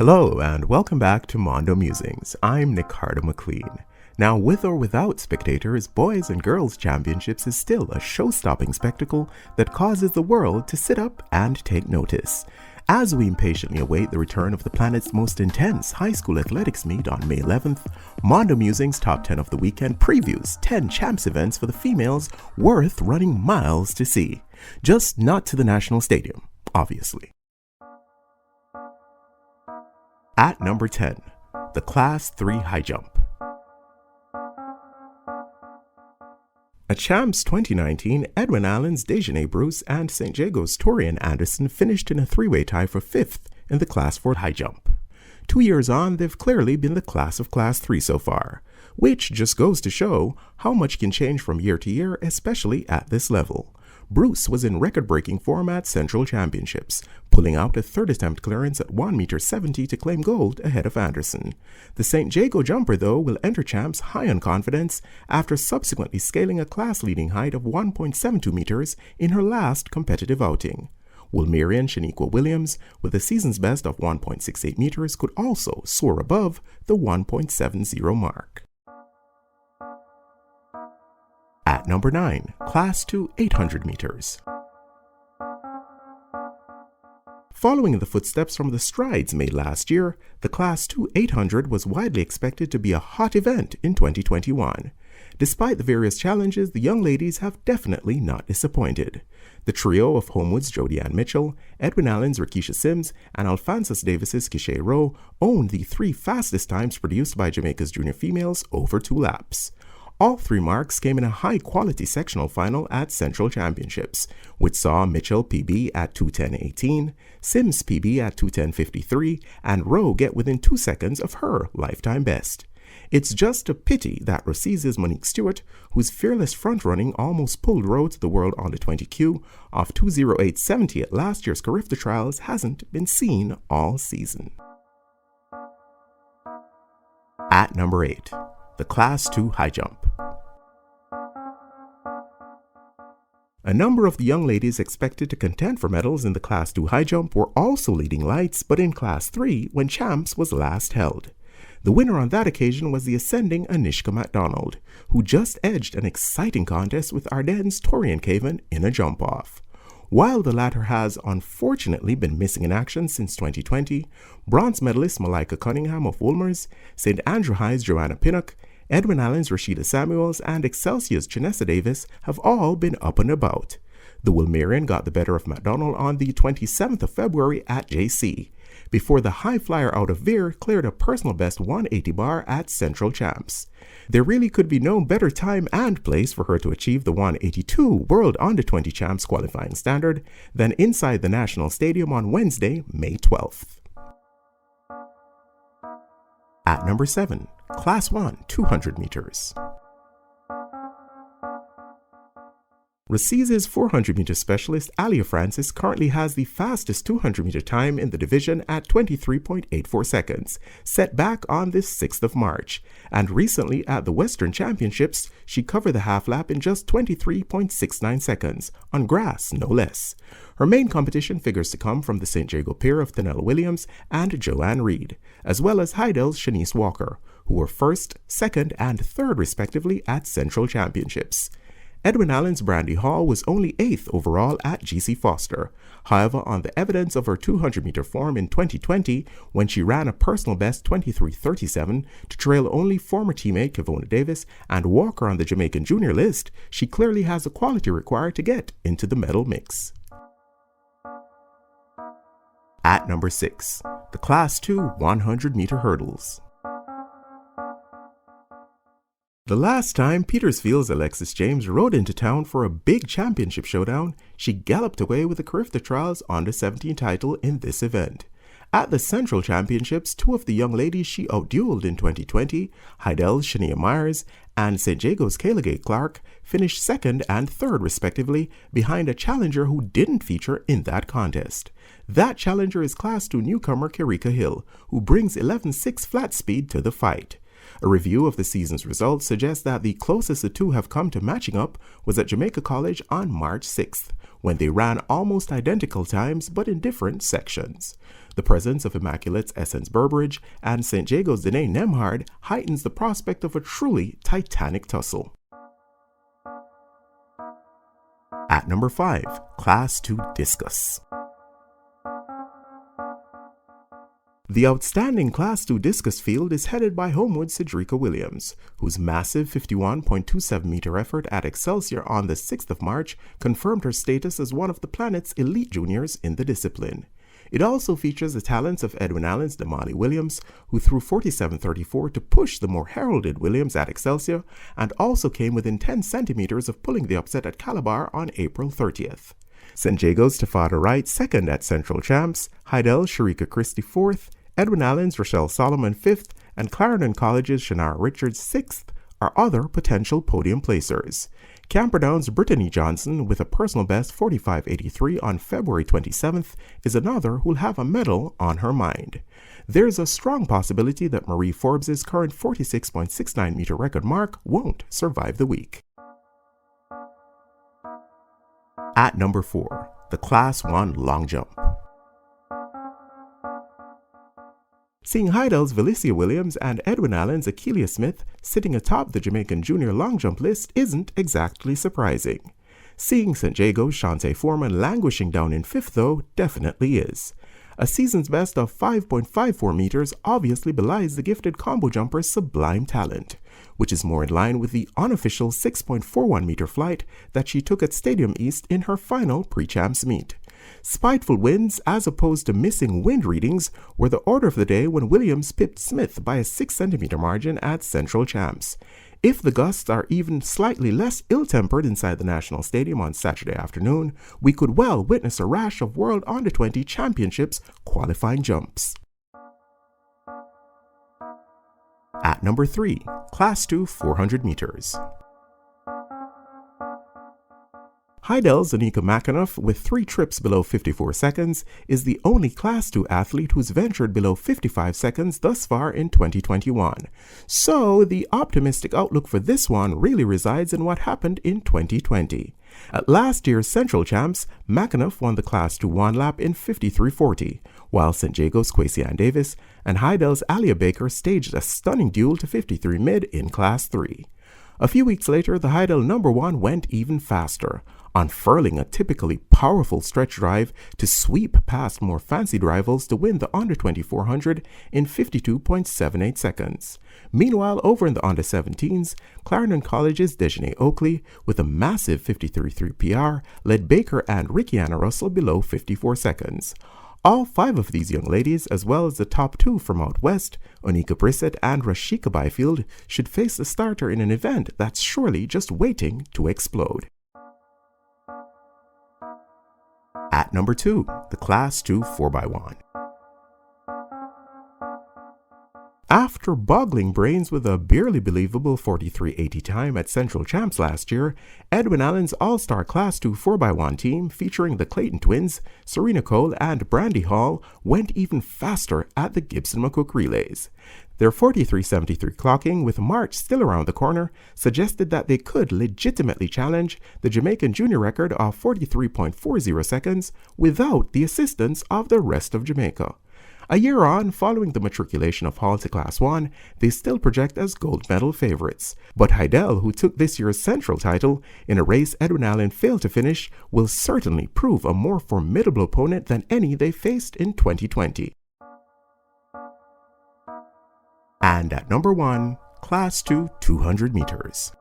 Hello and welcome back to Mondo Musings. I'm Nicardo McLean. Now, with or without spectators, boys and girls championships is still a show-stopping spectacle that causes the world to sit up and take notice. As we impatiently await the return of the planet's most intense high school athletics meet on May 11th, Mondo Musings Top 10 of the Weekend previews 10 champs events for the females worth running miles to see. Just not to the National Stadium, obviously. At number 10, the Class 3 High Jump. At Champs 2019, Edwin Allen's Dejanay Bruce and St. Jago's Torian Anderson finished in a three-way tie for 5th in the Class 4 High Jump. 2 years on, they've clearly been the class of Class 3 so far, which just goes to show how much can change from year to year, especially at this level. Bruce was in record-breaking form at Central Championships, pulling out a third attempt clearance at 1.70 meters to claim gold ahead of Anderson. The St. Jago jumper, though, will enter champs high on confidence after subsequently scaling a class-leading height of 1.72 meters in her last competitive outing. Woolmerian Shaniqua Williams, with a season's best of 1.68 meters, could also soar above the 1.70 mark. At number 9, Class 2 800 meters. Following in the footsteps from the strides made last year, the Class 2 800 was widely expected to be a hot event in 2021. Despite the various challenges, the young ladies have definitely not disappointed. The trio of Homewood's Jodianne Mitchell, Edwin Allen's Rakisha Sims, and Alphonsus Davis's Kishay Rowe owned the 3 fastest times produced by Jamaica's junior females over 2 laps. All 3 marks came in a high-quality sectional final at Central Championships, which saw Mitchell PB at 2:10.18, Sims PB at 2:10.53, and Rowe get within 2 seconds of her lifetime best. It's just a pity that Rossi's Monique Stewart, whose fearless front-running almost pulled Rowe to the world on the 20Q off 2:08.70 at last year's Carifta Trials, hasn't been seen all season. At number 8, the Class 2 High Jump. A number of the young ladies expected to contend for medals in the Class 2 High Jump were also leading lights, but in Class 3 when Champs was last held. The winner on that occasion was the ascending Anishka MacDonald, who just edged an exciting contest with Ardennes' Torian Caven in a jump-off. While the latter has unfortunately been missing in action since 2020, bronze medalist Malika Cunningham of Wolmer's, St. Andrew High's Joanna Pinnock, Edwin Allen's Rashida Samuels, and Excelsior's Janessa Davis have all been up and about. The Woolmerian got the better of MacDonald on the 27th of February at JC, before the high flyer out of Veer cleared a personal best 180 bar at Central Champs. There really could be no better time and place for her to achieve the 182 World Under-20 Champs qualifying standard than inside the National Stadium on Wednesday, May 12th. At number 7, Class 1 200 meters. Rossi's 400-meter specialist Alia Francis currently has the fastest 200-meter time in the division at 23.84 seconds, set back on this 6th of March, and recently at the Western Championships, she covered the half lap in just 23.69 seconds, on grass no less. Her main competition figures to come from the St. Jago pair of Tanella Williams and Joanne Reed, as well as Heidel's Shanice Walker, who were 1st, 2nd, and 3rd respectively at Central Championships. Edwin Allen's Brandy Hall was only 8th overall at GC Foster. However, on the evidence of her 200-meter form in 2020, when she ran a personal best 23:37 to trail only former teammate Kevona Davis and Walker on the Jamaican junior list, she clearly has the quality required to get into the medal mix. At number 6, the Class 2 100-meter hurdles. The last time Petersfield's Alexis James rode into town for a big championship showdown, she galloped away with the Carifta Trials Under-17 title in this event. At the Central Championships, 2 of the young ladies she outdueled in 2020, Heidel's Shania Myers and St. Jago's Kayla Gay Clark, finished 2nd and 3rd respectively behind a challenger who didn't feature in that contest. That challenger is Class 2 newcomer Kerika Hill, who brings 11.6 flat speed to the fight. A review of the season's results suggests that the closest the two have come to matching up was at Jamaica College on March 6th, when they ran almost identical times but in different sections. The presence of Immaculate's Essence Burbridge and St. Jago's Danae Nemhard heightens the prospect of a truly titanic tussle. At number 5, Class 2 Discus. The outstanding Class 2 discus field is headed by Homewood's Cedrica Williams, whose massive 51.27-meter effort at Excelsior on the 6th of March confirmed her status as one of the planet's elite juniors in the discipline. It also features the talents of Edwin Allen's Damali Williams, who threw 47.34 to push the more heralded Williams at Excelsior, and also came within 10 centimeters of pulling the upset at Calabar on April 30th. St. Jago's Tafada Wright second at Central Champs, Heidel's Sharika Christie 4th, Edwin Allen's Rochelle Solomon 5th, and Clarendon College's Shannara Richards 6th are other potential podium placers. Camperdown's Brittany Johnson, with a personal best 45.83 on February 27th, is another who'll have a medal on her mind. There's a strong possibility that Marie Forbes' current 46.69-meter record mark won't survive the week. At number 4, the Class 1 long jump. Seeing Heidel's Valicia Williams and Edwin Allen's Akeelia Smith sitting atop the Jamaican junior long jump list isn't exactly surprising. Seeing St. Jago's Shantae Foreman languishing down in 5th, though, definitely is. A season's best of 5.54 meters obviously belies the gifted combo jumper's sublime talent, which is more in line with the unofficial 6.41 meter flight that she took at Stadium East in her final pre-champs meet. Spiteful winds, as opposed to missing wind readings, were the order of the day when Williams pipped Smith by a 6 centimeter margin at Central Champs. If the gusts are even slightly less ill-tempered inside the National Stadium on Saturday afternoon, we could well witness a rash of World Under-20 Championships qualifying jumps. At number 3, Class 2 400 meters. Heidel's Anika McAnuff, with 3 trips below 54 seconds, is the only Class 2 athlete who's ventured below 55 seconds thus far in 2021. So, the optimistic outlook for this one really resides in what happened in 2020. At last year's Central Champs, McAnuff won the Class 2 one lap in 53.40, while St. Jago's Kwesi Ann Davis and Heidel's Alia Baker staged a stunning duel to 53 mid in Class 3. A few weeks later, the Heidel number 1 went even faster, unfurling a typically powerful stretch drive to sweep past more fancied rivals to win the under 2400 in 52.78 seconds. Meanwhile, over in the under 17s, Clarendon College's Dejanay Oakley, with a massive 53.3 PR, led Baker and Rickiana Russell below 54 seconds. All 5 of these young ladies, as well as the top 2 from out west, Onika Brissett and Rashika Byfield, should face the starter in an event that's surely just waiting to explode. At number 2, the Class 2 4x1. After boggling brains with a barely believable 43.80 time at Central Champs last year, Edwin Allen's All-Star Class 2 4x1 team, featuring the Clayton twins, Serena Cole and Brandy Hall, went even faster at the Gibson McCook relays. Their 43.73 clocking, with March still around the corner, suggested that they could legitimately challenge the Jamaican junior record of 43.40 seconds without the assistance of the rest of Jamaica. A year on, following the matriculation of Hall to Class 1, they still project as gold medal favorites. But Heidel, who took this year's Central title in a race Edwin Allen failed to finish, will certainly prove a more formidable opponent than any they faced in 2020. And at number 1, Class 2 200 meters.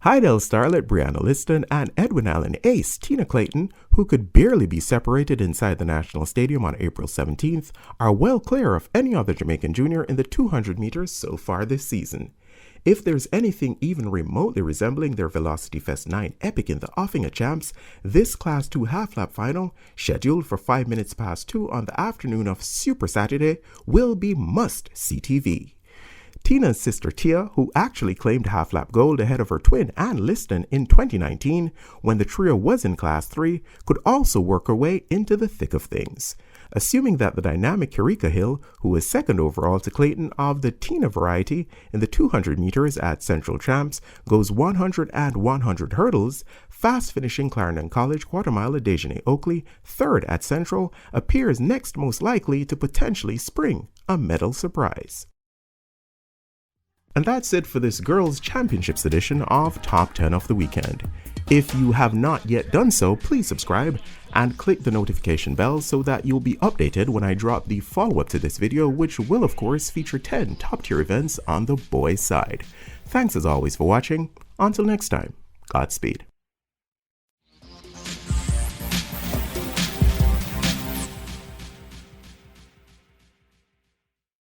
Heidel starlet Brianna Lyston and Edwin Allen ace Tina Clayton, who could barely be separated inside the National Stadium on April 17th, are well clear of any other Jamaican junior in the 200 meters so far this season. If there's anything even remotely resembling their Velocity Fest 9 epic in the offing at Champs, this Class 2 half-lap final, scheduled for 5 minutes past 2 on the afternoon of Super Saturday, will be must-see TV. Tina's sister Tia, who actually claimed half-lap gold ahead of her twin Ann Liston in 2019 when the trio was in Class 3, could also work her way into the thick of things. assuming that the dynamic Kirika Hill, who was second overall to Clayton of the Tina variety in the 200 meters at Central Champs, goes 100 and 100 hurdles, fast finishing Clarendon College quarter-miler Dejanay Oakley, third at Central, appears next most likely to potentially spring a medal surprise. And that's it for this Girls' Championships edition of Top 10 of the Weekend. If you have not yet done so, please subscribe and click the notification bell so that you'll be updated when I drop the follow-up to this video, which will of course feature 10 top-tier events on the boys' side. Thanks as always for watching. Until next time, Godspeed.